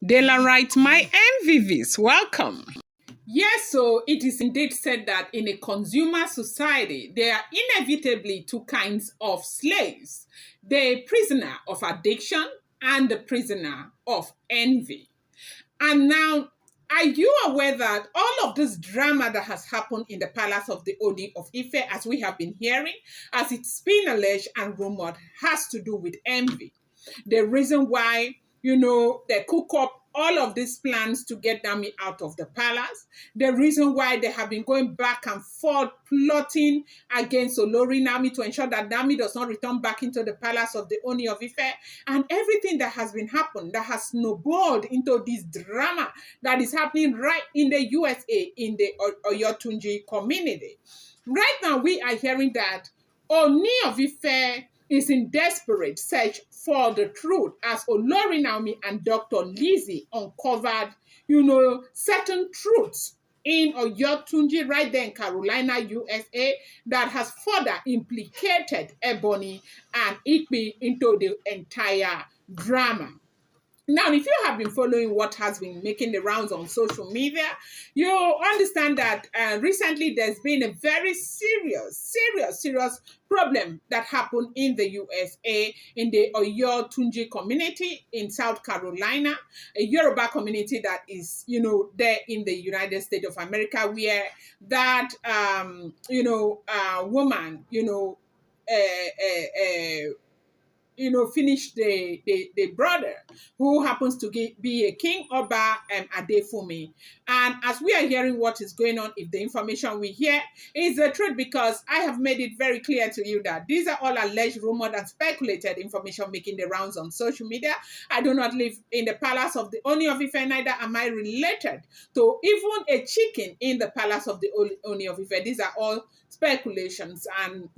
Dela write my MVVs. Welcome. Yes, so it is indeed said that in a consumer society, there are inevitably two kinds of slaves: the prisoner of addiction and the prisoner of envy. And now, are you aware that all of this drama that has happened in the palace of the Ooni of Ife, as we have been hearing, as it's been alleged and rumored, has to do with envy? The reason why, they cook up all of these plans to get Naomi out of the palace, the reason why they have been going back and forth plotting against Olori Naomi to ensure that Naomi does not return back into the palace of the Ooni of Ife, and everything that has been happening that has snowballed into this drama that is happening right in the USA, in the Oyotunji community. Right now, we are hearing that Ooni of Ife is in desperate search for the truth as Olori Naomi and Dr. Lizzy uncovered, certain truths in Oyotunji right there in Carolina, USA, that has further implicated Ebony and Igbi into the entire drama. Now, if you have been following what has been making the rounds on social media, you understand that recently there's been a very serious problem that happened in the USA, in the Oyotunji community in South Carolina, a Yoruba community that is, there in the United States of America, where that, woman, finish the brother who happens to be a King Oba Adefumi. And as we are hearing what is going on, if the information we hear is the truth, because I have made it very clear to you that these are all alleged, rumored, and speculated information making the rounds on social media. I do not live in the palace of the Ooni of Ife, neither am I related to even a chicken in the palace of the Ooni of Ife. These are all speculations and,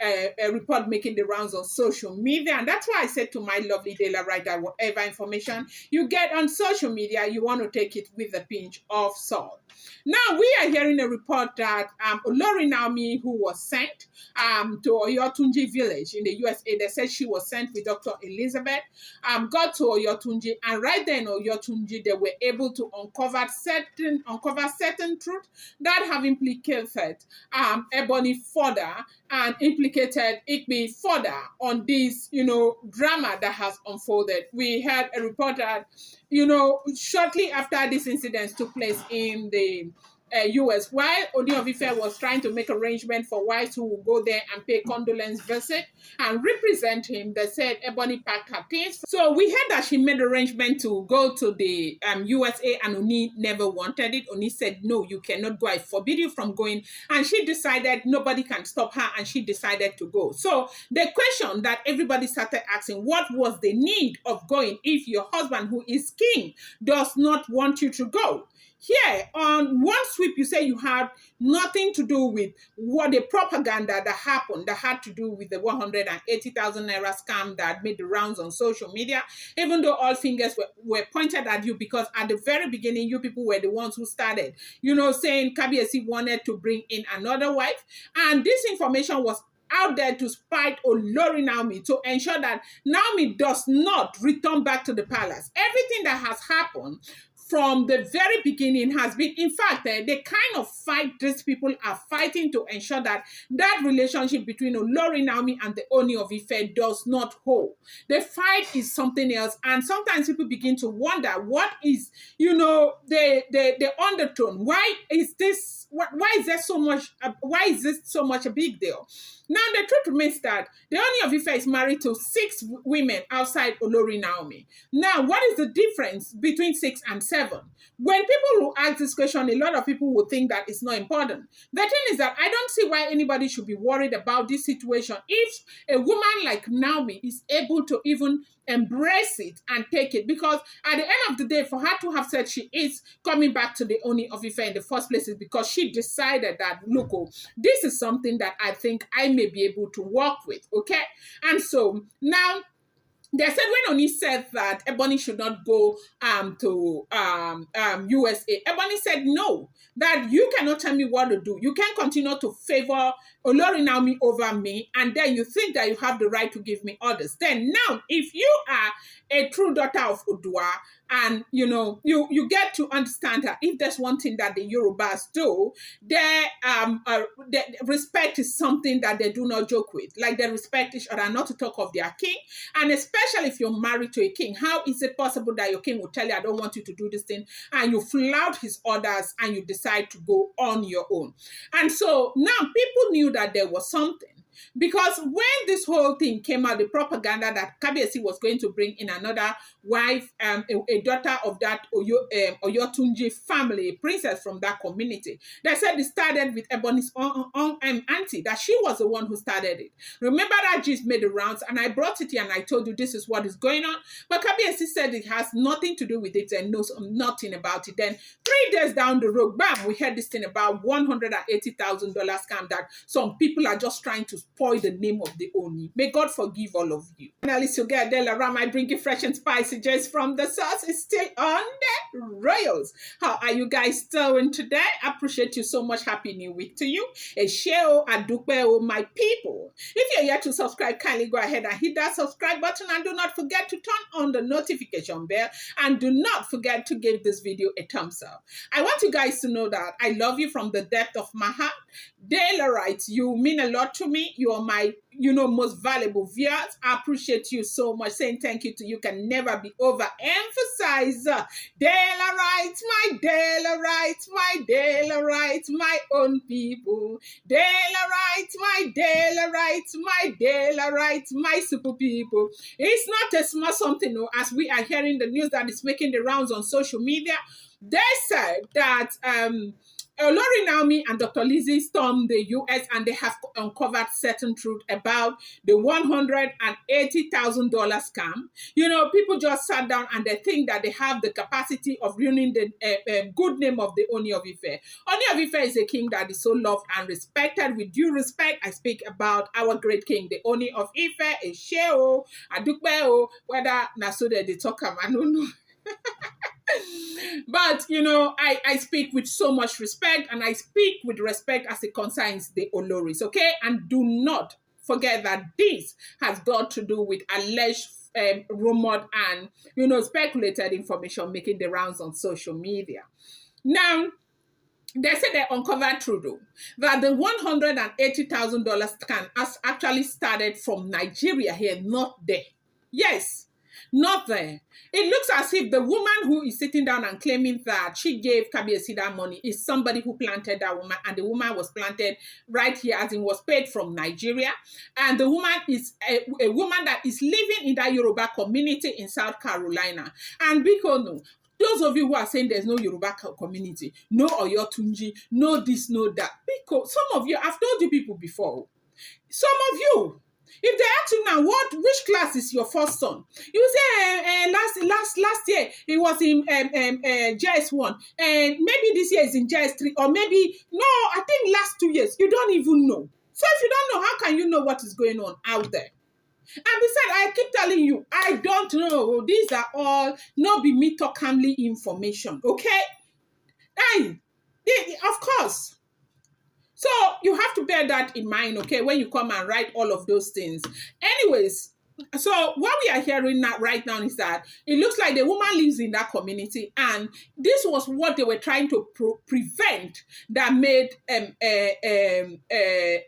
a report making the rounds on social media. And that's why I said to my lovely Dela writer, whatever information you get on social media, you want to take it with a pinch of salt. Now, we are hearing a report that Olori Naomi, who was sent to Oyotunji village in the USA, they said she was sent with Dr. Elizabeth, got to Oyotunji, and right then in Oyotunji, they were able to uncover certain truths that have implicated Ebony further and implicated Igbi further on this, drama that has unfolded. We had a report that, shortly after this incident took place in the US, while Ooni of Ife was trying to make arrangement for wives who will go there and pay condolence visit and represent him, they said Ebony packed her things. So we heard that she made arrangement to go to the USA, and Ooni never wanted it. Ooni said, no, you cannot go. I forbid you from going. And she decided nobody can stop her, and she decided to go. So the question that everybody started asking, what was the need of going if your husband, who is king, does not want you to go? Here, on one sweep, you say you had nothing to do with what the propaganda that happened, that had to do with the 180,000 naira scam that made the rounds on social media, even though all fingers were pointed at you, because at the very beginning, you people were the ones who started, saying Kabiyesi wanted to bring in another wife. And this information was out there to spite Olori Naomi, to ensure that Naomi does not return back to the palace. Everything that has happened from the very beginning has been, in fact, the kind of fight these people are fighting to ensure that that relationship between Olori Naomi and the Ooni of Ife does not hold. The fight is something else, and sometimes people begin to wonder what is, the undertone. Why is this? Why is there so much? Why is this so much a big deal? Now, the truth remains that the Ooni of Ife is married to 6 women outside Olori Naomi. Now, what is the difference between 6 and 7? When people will ask this question, a lot of people will think that it's not important. The thing is that I don't see why anybody should be worried about this situation if a woman like Naomi is able to even embrace it and take it, because at the end of the day, for her to have said she is coming back to the Ooni of Ife in the first place is because she decided that, look, this is something that I think I may be able to work with, okay? And so now, they said when Ooni said that Ebony should not go to USA, Ebony said no, that you cannot tell me what to do. You can't continue to favor Olori Naomi over me, and then you think that you have the right to give me orders. Then now, if you are a true daughter of Udua, And you get to understand that if there's one thing that the Yorubas do, their respect is something that they do not joke with. Like they respect each other, not to talk of their king. And especially if you're married to a king, how is it possible that your king will tell you, I don't want you to do this thing, and you flout his orders and you decide to go on your own? And so now people knew that there was something. Because when this whole thing came out, the propaganda that Kabiyesi was going to bring in another wife, a daughter of that Oyotunji family, a princess from that community, they said it started with Ebony's auntie, that she was the one who started it. Remember that gist made the rounds, and I brought it here and I told you this is what is going on. But Kabiyesi said it has nothing to do with it and knows nothing about it. Then 3 days down the road, bam, we heard this thing about $180,000 scam that some people are just trying to spoil the name of the Ooni. May God forgive all of you. Finally, together, Ram, I bring you fresh and spicy just from the source. It's still on the Royals. How are you guys doing today? I appreciate you so much. Happy New Week to you. Esheo adukeo, my people. If you're yet to subscribe, kindly go ahead and hit that subscribe button, and do not forget to turn on the notification bell, and do not forget to give this video a thumbs up. I want you guys to know that I love you from the depth of my heart. Daylarites, you mean a lot to me. You are my most valuable viewers. I appreciate you so much. Saying thank you to you can never be overemphasized. Daylarites, my Daylarites, my Daylarites, my own people. Daylarites, my Daylarites, my Daylarites, my super people. It's not a small something, no, as we are hearing the news that is making the rounds on social media. They said that Olori Naomi and Dr. Lizzy stormed the US, and they have uncovered certain truth about the $180,000 scam. People just sat down and they think that they have the capacity of ruining the good name of the Ooni of Ife. Ooni of Ife is a king that is so loved and respected. With due respect, I speak about our great king, the Ooni of Ife, Esheo, Adukbeo, whether Nasude they talk, I don't know. But I speak with so much respect, and I speak with respect as it concerns the Oloris, okay? And do not forget that this has got to do with alleged rumored and speculated information making the rounds on social media. Now, they said they uncovered truth that the $180,000 scam has actually started from Nigeria here, not there. Yes, not there. It looks as if the woman who is sitting down and claiming that she gave Kabiyesi that money is somebody who planted that woman, and the woman was planted right here, as in was paid from Nigeria. And the woman is a woman that is living in that Yoruba community in South Carolina. And because those of you who are saying there's no Yoruba community, no Oyotunji, no this, no that, because some of you, I've told you people before, some of you, if they ask you now, which class is your first son? You say last year he was in JS1, and maybe this year is in JS3, or maybe no, I think last 2 years. You don't even know. So if you don't know, how can you know what is going on out there? And besides, I keep telling you, I don't know. These are all not be me talk calmly information, okay? And of course. So you have to bear that in mind, okay, when you come and write all of those things. Anyways, so what we are hearing right now is that it looks like the woman lives in that community, and this was what they were trying to prevent, that made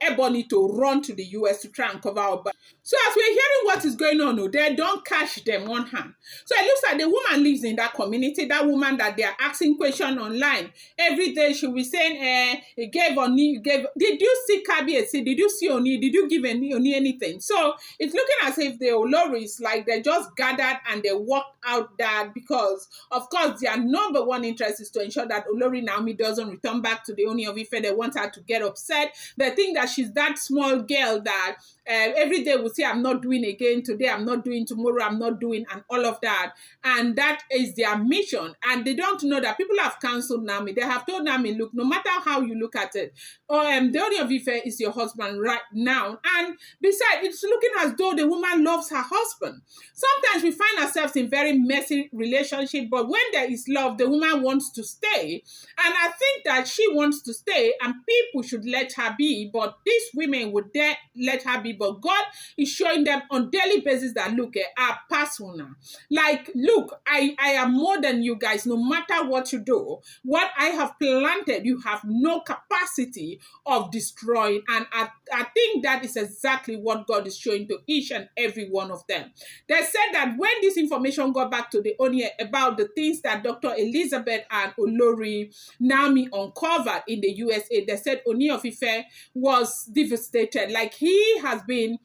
Ebony to run to the US to try and cover up. So as we're hearing what is going on, they don't catch them one hand. So it looks like the woman lives in that community, that woman that they are asking questions online. Every day she will be saying, he gave Oni, did you see Kabiyesi? Did you see Oni? Did you give Oni anything? So it's looking as if the Oloris, like they just gathered and they worked out that, because of course their number one interest is to ensure that Olori Naomi doesn't return back to the Ooni of Ife. They want her to get upset. They think that she's that small girl that every day will say, I'm not doing again today, I'm not doing tomorrow, I'm not doing, and all of that. And that is their mission. And they don't know that people have cancelled Naomi. They have told Naomi, look, no matter how you look at it, the Ooni of Ife is your husband right now. And besides, it's looking as though the woman loves her husband. Sometimes we find ourselves in very messy relationship, but when there is love, the woman wants to stay. And I think that she wants to stay and people should let her be, but these women would dare let her be. But God is showing them on daily basis that, look, our persona. Like, look, I am more than you guys, no matter what you do. What I have planted, you have no capacity of destroying. And I think that is exactly what God is showing to each and every one of them. They said that when this information got back to the Ooni about the things that Dr. Elizabeth and Olori Naomi uncovered in the USA, they said Ooni of Ife was devastated. Like, he has been,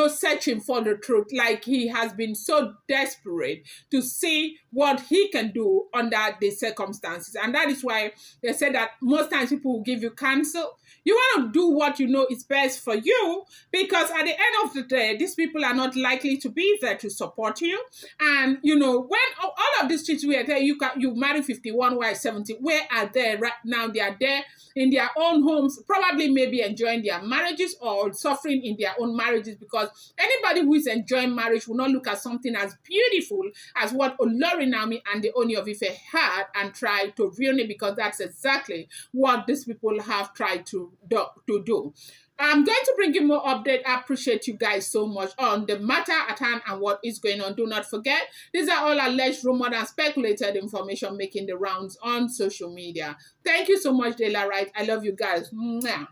searching for the truth. Like, he has been so desperate to see what he can do under the circumstances. And that is why they said that most times people will give you counsel. You want to do what you know is best for you, because at the end of the day, these people are not likely to be there to support you. And, when all of these chicks were there, you marry 51 wives, 70, where are they right now? They are there in their own homes, probably maybe enjoying their marriages or suffering in their own marriages, because anybody who is enjoying marriage will not look at something as beautiful as what Olori Naomi and the Ooni of Ife had and tried to ruin it, because that's exactly what these people have tried to do. I'm going to bring you more update. I appreciate you guys so much on the matter at hand and what is going on. Do not forget, these are all alleged, rumored, and speculated information making the rounds on social media. Thank you so much, Dela Wright. I love you guys. Mwah.